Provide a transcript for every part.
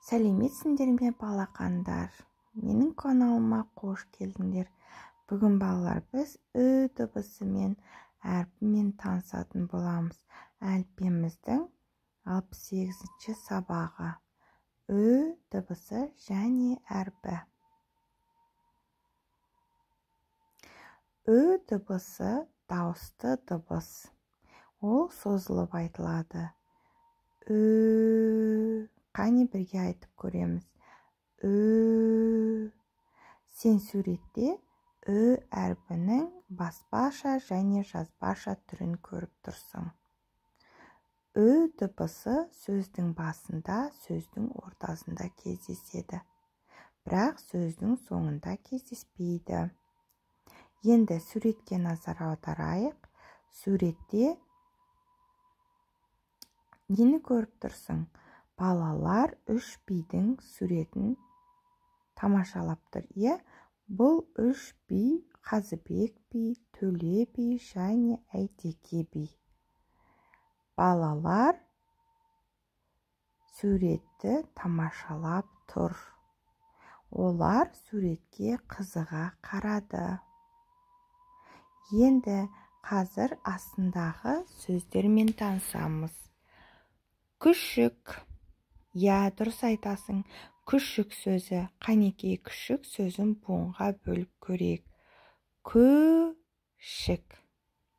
Сәлеметсіңдер ме балақандар? Менің каналыма қош келдіңдер. Бүгін балалар біз ү дыбысымен әрпімен танысатын боламыз. Әліппеміздің 68-ші сабағы. Ү дыбысы және әрпі. Ү дыбысы дауысты дыбыс. Ол созылып айтылады. Қане бірге айтып көреміз. Сен суретте ү әрпінің баспаша және жазбаша түрін көріп тұрсың. Ү дыбысы сөздің басында, сөздің ортасында кездеседі. Бірақ сөздің соңында кездеспейді. Енді суретке назар аударайық. Суретте нені көріп тұрсың? Балалар үш бидің суретін тамашалап тұр. Бұл үш би Қазыбек би, Төле би және Әйтеке би. Балалар суретті тамашалап тұр. Олар суретке қызыға қарады. Енді қазір астындағы сөздермен танысамыз. Күшік. Дұрыс айтасың. Күшік сөзі. Қанекей күшік сөзін буынға бөліп көрейік. Күшік.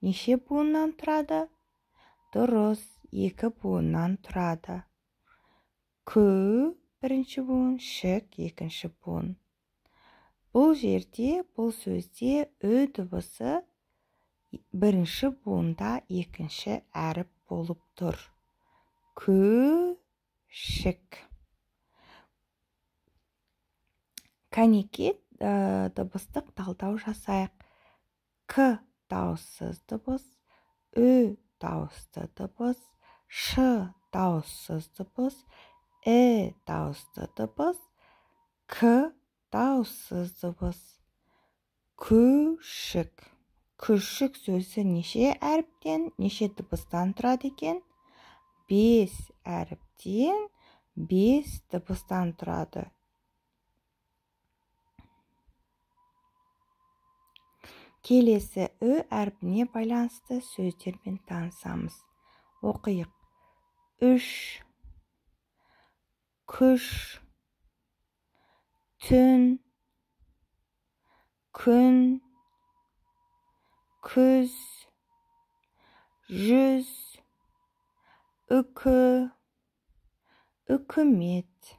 Неше буыннан тұрады? Дұрыс, 2 буыннан тұрады. Кү бірінші буын, шік екінші буын. Бұл жерде, бұл сөзде ү дыбысы бірінші буында екінші әріп болып тұр. Күшік. Қанекей дыбыстық талдау жасайық. К дауыссыз дыбыс, ү дауысты дыбыс, ш дауыссыз дыбыс, дауысты дыбыс, к дауыссыз дыбыс. Күшік. Күшік сөзі неше әріптен, неше дыбыстан тұрады екен? 5 әріптен 5 дыбыстан тұрады. Келесі ү әрпіне байланысты сөздермен танысамыз. Оқиық. Үш, күш, түн, күн, күз, жүз, үкі, үкімет.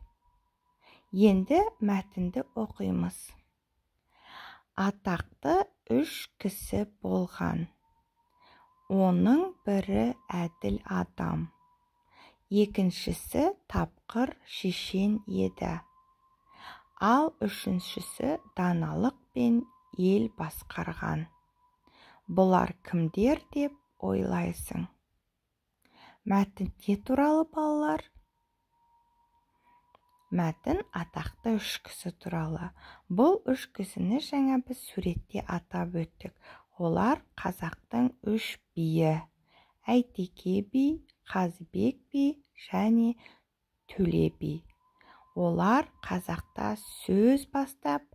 Енді мәтінді оқимыз. Атақты 3 кісі болған. Оның бірі әділ адам. Екіншісі тапқыр шешен еді. Ал үшіншісі даналық пен ел басқарған. Бұлар кімдер деп ойлайсың? Мәтін не туралы балалар? Мәтін атақты 3 кісі туралы. Бұл 3 кісіні жаңа біз суретте атап өттік. Олар қазақтың 3 биі. Әйтеке би, Қазыбек би және Төле би. Олар қазақта сөз бастап,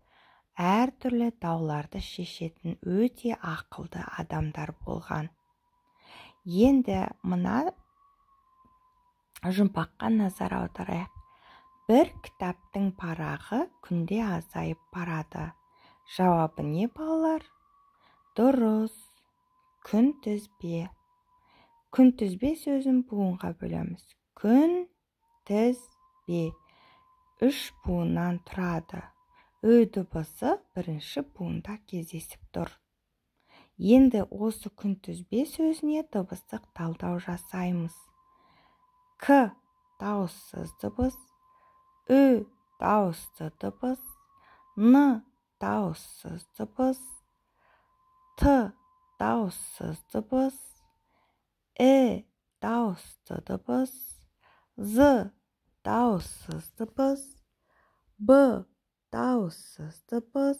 әртүрлі дауларды шешетін өте ақылды адамдар болған. Енді мына жұмбаққа назар аударайық. Бір кітаптың парағы күнде азайып барады. Жауабы не балалар? Дұрыс. Күнтізбе. Күнтізбе сөзін буынға бөлеміз. Күнтізбе. 3 буыннан тұрады. Ү дыбысы бірінші буында кездесіп тұр. Енді осы күнтізбе сөзіне дыбыстық талдау жасаймыз. К дауыссыз дыбыс, ү дауысты дыбыс, н дауыссыз дыбыс, т дауыссыз дыбыс, дауысты дыбыс, з дауыссыз дыбыс, б дауыссыз дыбыс,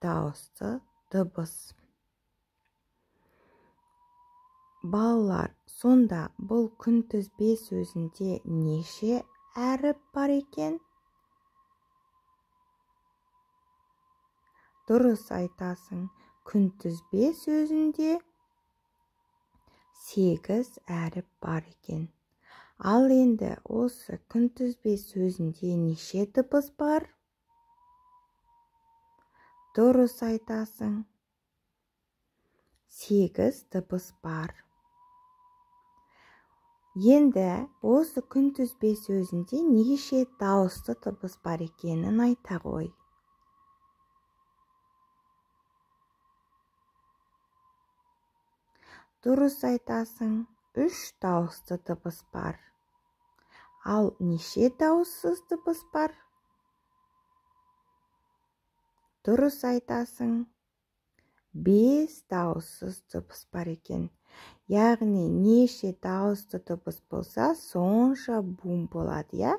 дауысты дыбыс. Балалар, сонда бұл күнтізбе сөзінде неше әріп бар екен? Дұрыс айтасың, күнтізбе сөзінде 8 әріп бар екен. Ал енді осы күнтізбе сөзінде неше дыбыс бар? Дұрыс айтасың, 8 дыбыс бар. Енді осы күнтізбе сөзінде неше дауысты дыбыс бар екенін айта ғой. Дұрыс айтасың, 3 дауысты дыбыс бар. Ал неше дауыссыз дыбыс бар? Дұрыс айтасың, 5 дауыссыз дыбыс бар екен. Яғни неше дауысты дыбыс болса, сонша буын болады, я?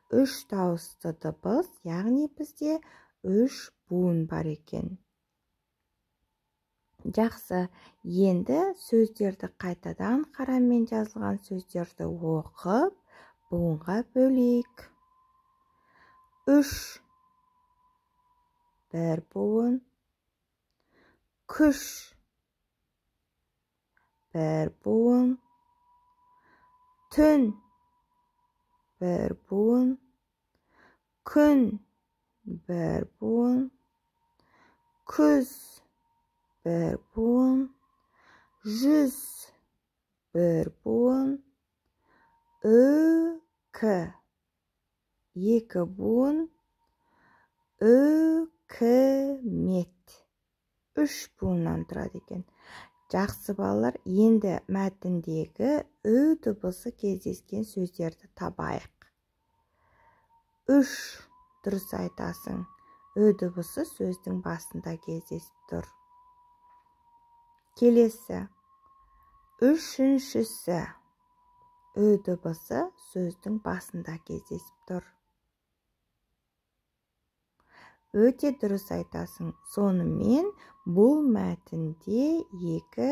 3 дауысты дыбыс, яғни бізде 3 буын бар екен. Жақсы, енді сөздерді қайтадан қарамен жазылған сөздерді оқып, буынға бөлейік. 3 бір буын, күш бір буын, түн бір буын, күн бір буын, күз бір буын, жүз бір буын, үкі 2 буын, үкімет 3 буыннан тұрады екен. Жақсы балалар, енді мәтіндегі ү дыбысы кездескен сөздерді табайық. 3 дұрыс айтасың. Ү дыбысы сөздің басында кездесіп тұр. Келесі. Үшіншісі. Ү дыбысы сөздің басында кездесіп тұр. Өте дұрыс айтасың. Сонымен бұл мәтінде 2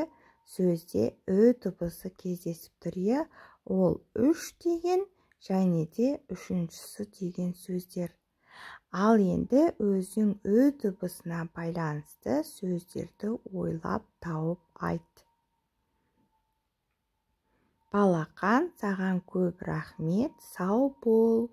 сөзде ү дыбысы кездесіп тұр. Ол 3 деген және де үшіншісі деген сөздер. Ал енді өзің ү дыбысына байланысты сөздерді ойлап тауып айт. Балақан, саған көп рахмет, сау бол.